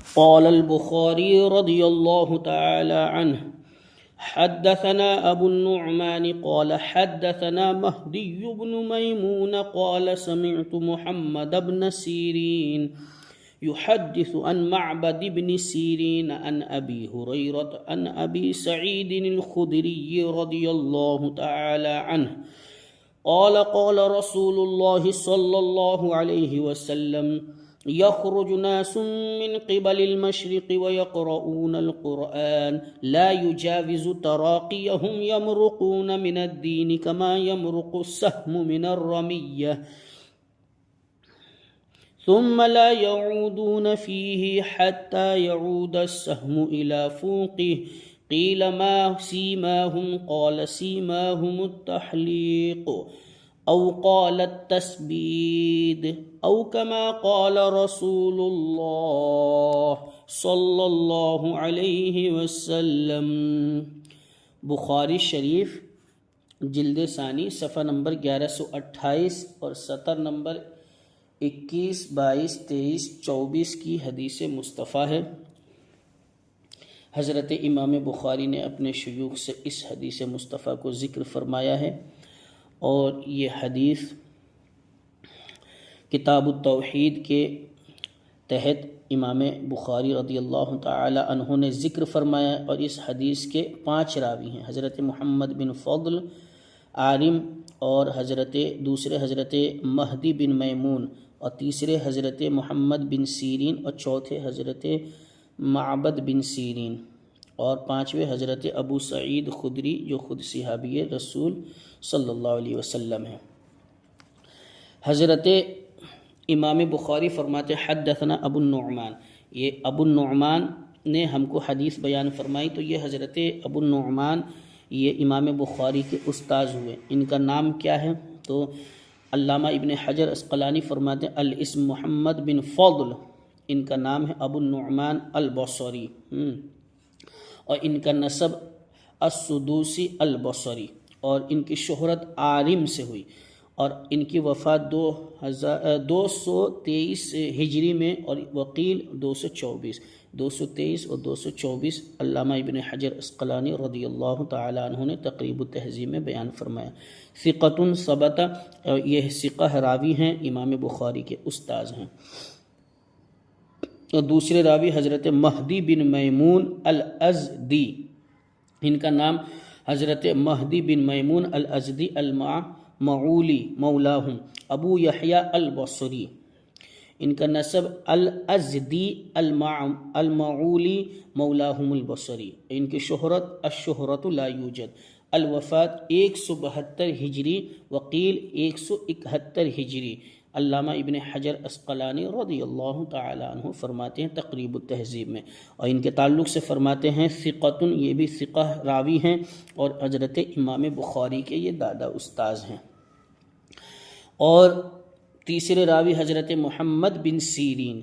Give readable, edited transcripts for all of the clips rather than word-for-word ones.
قال البخاري رضي الله تعالى عنه حدثنا أبو النعمان قال حدثنا مهدي بن ميمون قال سمعت محمد بن سيرين يحدث عن معبد بن سيرين عن أبي هريرة عن أبي سعيد الخدري رضي الله تعالى عنه قال قال رسول الله صلى الله عليه وسلم يخرج ناس من قبل المشرق ويقرؤون القرآن لا يجاوز تراقيهم يمرقون من الدين كما يمرق السهم من الرمية ثم لا يعودون فيه حتى يعود السهم إلى فوقه قيل ما سيماهم قال سيماهم التحليق أو قال التسبيد أو كما قال رسول الله صلی اللہ علیہ وسلم۔ بخاری شریف جلد ثانی صفحہ نمبر 1128 اور سطر نمبر 21، 22، 23، 24 کی حدیث مصطفیٰ ہے۔ حضرت امام بخاری نے اپنے شیوخ سے اس حدیث مصطفیٰ کو ذکر فرمایا ہے، اور یہ حدیث کتاب التوحید کے تحت امام بخاری رضی اللہ تعالی عنہ نے ذکر فرمایا، اور اس حدیث کے 5 راوی ہیں، حضرت محمد بن فضل عارم، اور دوسرے حضرت مہدی بن میمون، اور تیسرے حضرت محمد بن سیرین، اور چوتھے حضرت معبد بن سیرین، اور 5ویں حضرت ابو سعید خدری جو خود صحابی رسول صلی اللہ علیہ وسلم ہیں۔ حضرت امام بخاری فرماتے حدثنا ابو النعمان، یہ ابو النعمان نے ہم کو حدیث بیان فرمائی، تو یہ حضرت ابو النعمان یہ امام بخاری کے استاذ ہوئے۔ ان کا نام کیا ہے؟ تو علامہ ابن حجر عسقلانی فرماتے ہیں الاسم محمد بن فضل، ان کا نام ہے ابو النعمان البصری، اور ان کا نسب السدوسی البصری، اور ان کی شہرت عارم سے ہوئی، اور ان کی وفات 223 ہجری میں، اور وقیل 223 اور 224 علامہ ابن حجر عسقلانی رضی اللہ تعالی عنہ نے تقریب التہذیب میں بیان فرمایا۔ ثقۃ ثبت، یہ ثقہ راوی ہیں، امام بخاری کے استاذ ہیں۔ اور دوسرے راوی حضرت مہدی بن میمون الازدی، ان کا نام حضرت مہدی بن میمون الازدی المعولی مولاہم ابو یحییٰ البصری، ان کا نسب الازدی المعولی مولاہم البصری، ان کی شہرت الشہرت لا یوجد، الوفات 172 ہجری وقیل 171 ہجری۔ علامہ ابن حجر عسقلانی رضی اللہ تعالی عنہ فرماتے ہیں تقریب التہذیب میں، اور ان کے تعلق سے فرماتے ہیں ثقۃ، یہ بھی ثقہ راوی ہیں، اور حضرت امام بخاری کے یہ دادا استاذ ہیں۔ اور تیسرے راوی حضرت محمد بن سیرین،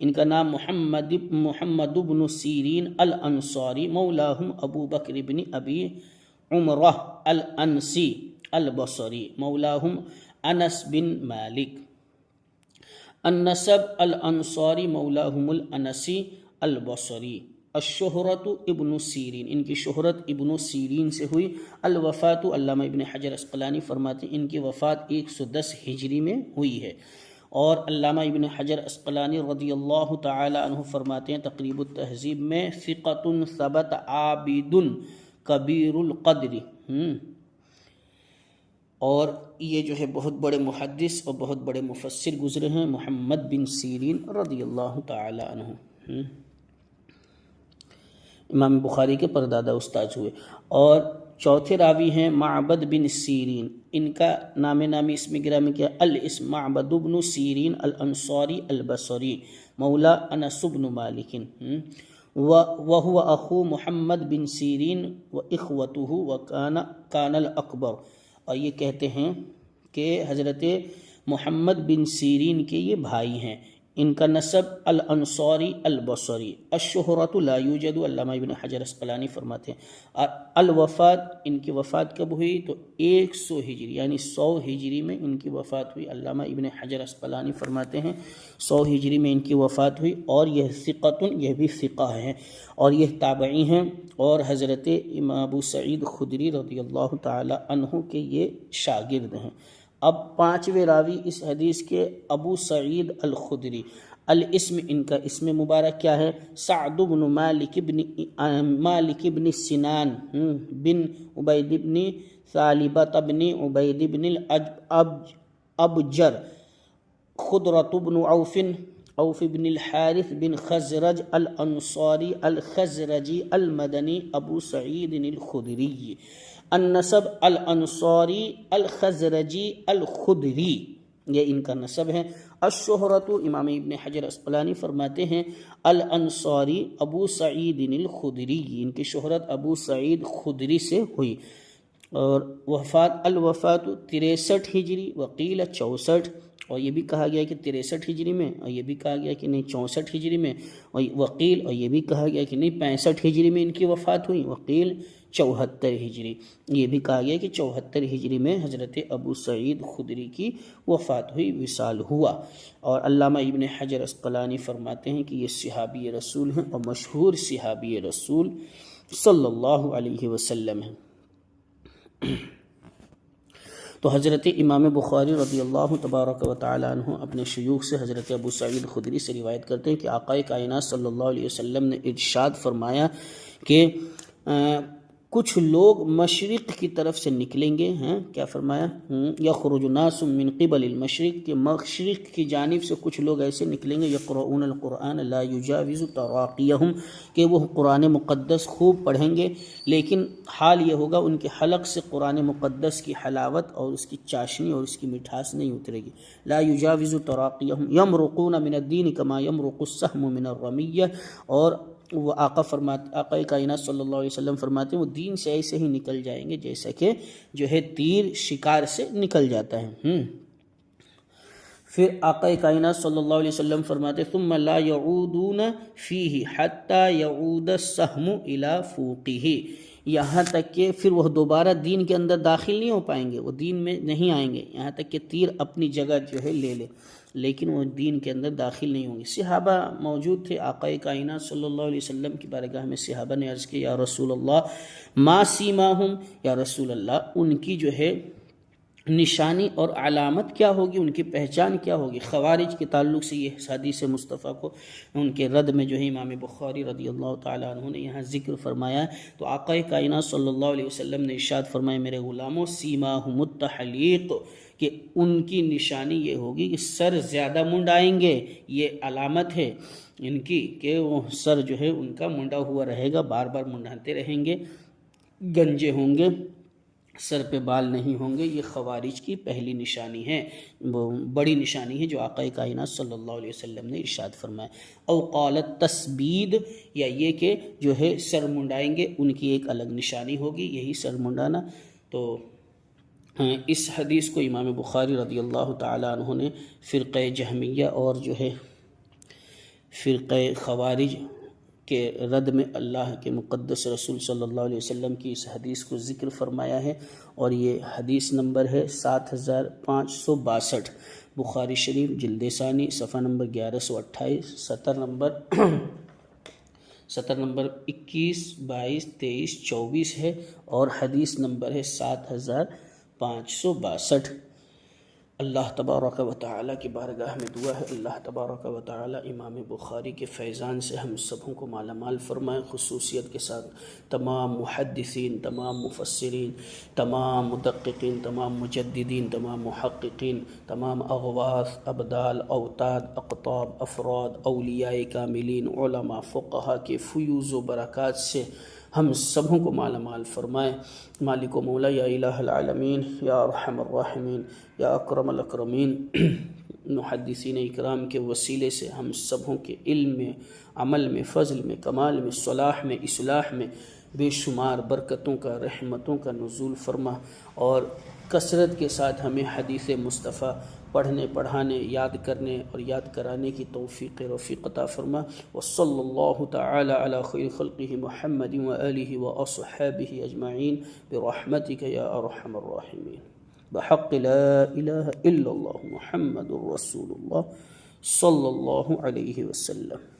ان کا نام محمد بن سیرین الانصاری مولاہم ابو بکر بن ابی عمرہ الانسی البصری مولاہم انس بن مالک، النسب الانصاری مولاہم الانسی البصری، الشہرت ابن سیرین، ان کی شہرت ابن سیرین سے ہوئی، الوفات علامہ ابن حجر عسقلانی فرماتے ہیں ان کی وفات 110 ہجری میں ہوئی ہے۔ اور علامہ ابن حجر عسقلانی رضی اللہ تعالی عنہ فرماتے ہیں تقریب التہذیب میں ثقۃ ثبت عابد کبیر القدر، اور یہ جو ہے بہت بڑے محدث اور بہت بڑے مفسر گزرے ہیں، محمد بن سیرین رضی اللہ تعالی عنہ، امام بخاری کے پردادا استاذ ہوئے۔ اور چوتھے راوی ہیں معبد بن سیرین، ان کا نامی اسم گرامی کیا؟ الاسم معبد بن سیرین الانصاری البصری مولا انس بن مالک، وهو اخو محمد بن سیرین واخوته وكان الاکبر، اور یہ کہتے ہیں کہ حضرت محمد بن سیرین کے یہ بھائی ہیں، ان کا نسب الانصاری البصری، الشہرۃ لا یوجد، علامہ ابن حجر اسقلانی فرماتے ہیں۔ الوفات، ان کی وفات کب ہوئی تو 100 ہجری یعنی 100 ہجری میں ان کی وفات ہوئی، علامہ ابن حجر اسقلانی فرماتے ہیں 100 ہجری میں ان کی وفات ہوئی، اور یہ ثقۃ، یہ بھی ثقہ ہیں اور یہ تابعی ہیں، اور حضرت امام ابو سعید خدری رضی اللہ تعالی عنہ کے یہ شاگرد ہیں۔ اب 5ویں راوی اس حدیث کے ابو سعید الخدری، الاسم، ان کا اسم مبارک کیا ہے؟ سعد بن مالک بن سنان بن عبید بن ثعلبۃ بن عبید بن الابجر، خضرۃ بن عوف بن الحارث بن خزرج الانصاری الخزرجی المدنی ابو سعید الخدری، النسب الانصاری الخزرجی الخدری، یہ ان کا نسب ہے۔ الشہرۃ، امام ابن حجر اسقلانی فرماتے ہیں الانصاری ابو سعید الخدری، ان کی شہرت ابو سعید خدری سے ہوئی، اور الوفات 63 ہجری وقیل 64، اور یہ بھی کہا گیا کہ 63 ہجری میں، اور یہ بھی کہا گیا کہ نہیں 64 ہجری میں، وقیل، اور یہ بھی کہا گیا کہ نہیں 65 ہجری میں ان کی وفات ہوئی، وقیل 74 ہجری، یہ بھی کہا گیا کہ 74 ہجری میں حضرت ابو سعید خدری کی وفات ہوئی، وصال ہوا۔ اور علامہ ابن حجر اسقلانی فرماتے ہیں کہ یہ صحابی رسول ہیں اور مشہور صحابی رسول صلی اللہ علیہ وسلم ہیں۔ تو حضرت امام بخاری رضی اللہ تبارک و تعالی عنہ اپنے شیوخ سے حضرت ابو سعید خدری سے روایت کرتے ہیں کہ آقا کائنات صلی اللہ علیہ وسلم نے ارشاد فرمایا کہ کچھ لوگ مشرق کی طرف سے نکلیں گے، کیا فرمایا؟ یخرج ناس من قبل المشرق، کہ مشرق کی جانب سے کچھ لوگ ایسے نکلیں گے، یقرؤون القرآن لا یجاوز تراقیہم، کہ وہ قرآن مقدس خوب پڑھیں گے، لیکن حال یہ ہوگا ان کے حلق سے قرآن مقدس کی حلاوت اور اس کی چاشنی اور اس کی مٹھاس نہیں اترے گی۔ لا یجاوز تراقیہم یمرقون من الدین کما یمرق السهم من الرمیہ، اور وہ آقا کائنات صلی اللہ علیہ وسلم فرماتے ہیں وہ دین سے ایسے ہی نکل جائیں گے جیسا کہ جو ہے تیر شکار سے نکل جاتا ہے۔ پھر آقا کائنات صلی اللہ علیہ وسلم فرماتے ہیں ثم لا يعودون فیہ حتی یعود السهم الی فوقہ، یہاں تک کہ پھر وہ دوبارہ دین کے اندر داخل نہیں ہو پائیں گے، وہ دین میں نہیں آئیں گے یہاں تک کہ تیر اپنی جگہ جو ہے لے لے، لیکن وہ دین کے اندر داخل نہیں ہوں گے۔ صحابہ موجود تھے، آقا کائنات صلی اللہ علیہ وسلم کی بارگاہ میں صحابہ نے عرض کیا یا رسول اللہ ما سیماہم، یا رسول اللہ ان کی جو ہے نشانی اور علامت کیا ہوگی، ان کی پہچان کیا ہوگی؟ خوارج کے تعلق سے یہ حدیث مصطفیٰ کو ان کے رد میں جو ہے امام بخاری رضی اللہ تعالیٰ عنہ نے یہاں ذکر فرمایا، تو آقا کائنات صلی اللہ علیہ وسلم نے ارشاد فرمایا میرے غلاموں سیماہم التحلیق، کہ ان کی نشانی یہ ہوگی کہ سر زیادہ منڈائیں گے، یہ علامت ہے ان کی کہ وہ سر جو ہے ان کا منڈا ہوا رہے گا، بار بار منڈاتے رہیں گے، گنجے ہوں گے، سر پہ بال نہیں ہوں گے، یہ خوارج کی پہلی نشانی ہے، بڑی نشانی ہے جو آقا کائنات صلی اللہ علیہ وسلم نے ارشاد فرمایا۔ او قالت تسبید، یا یہ کہ جو ہے سر منڈائیں گے ان کی ایک الگ نشانی ہوگی، یہی سر منڈانا۔ تو اس حدیث کو امام بخاری رضی اللہ تعالی عنہ نے فرقہ جہمیہ اور جو ہے فرقہ خوارج کے رد میں اللہ کے مقدس رسول صلی اللہ علیہ وسلم کی اس حدیث کو ذکر فرمایا ہے، اور یہ حدیث نمبر ہے 7562، بخاری شریف جلد ثانی صفحہ نمبر 1128، سطر نمبر 21، 22، 23، 24 ہے، اور حدیث نمبر ہے 7562۔ اللہ تبارک و تعالی کی بارگاہ میں دعا ہے اللہ تبارک و تعالی امام بخاری کے فیضان سے ہم سبوں کو مالا مال فرمائے، خصوصیت کے ساتھ تمام محدثین، تمام مفسرین، تمام مدققین، تمام مجددین، تمام محققین، تمام اغواث، ابدال، اوتاد، اقطاب، افراد، اولیاء کاملین، علماء، فقہا کے فیوز و برکات سے ہم سبوں کو مالا مال فرمائے۔ مالک و مولا یا الہ العالمین، یا ارحم الراحمین، یا اکرم الاکرمین، محدثین اکرام کے وسیلے سے ہم سبوں کے علم میں، عمل میں، فضل میں، کمال میں، صلاح میں، اصلاح میں بے شمار برکتوں کا، رحمتوں کا نزول فرما، اور کثرت کے ساتھ ہمیں حدیث مصطفیٰ پڑھنے پڑھانے یاد کرنے اور یاد کرانے کی توفیق رفیق عطا فرما وصلی اللہ تعالی علی خیر خلقہ محمد وآلہ واصحابہ اجمعین برحمتک یا ارحم الراحمین بحق لا الہ الا اللہ محمد رسول اللہ صلی اللہ علیہ وسلم.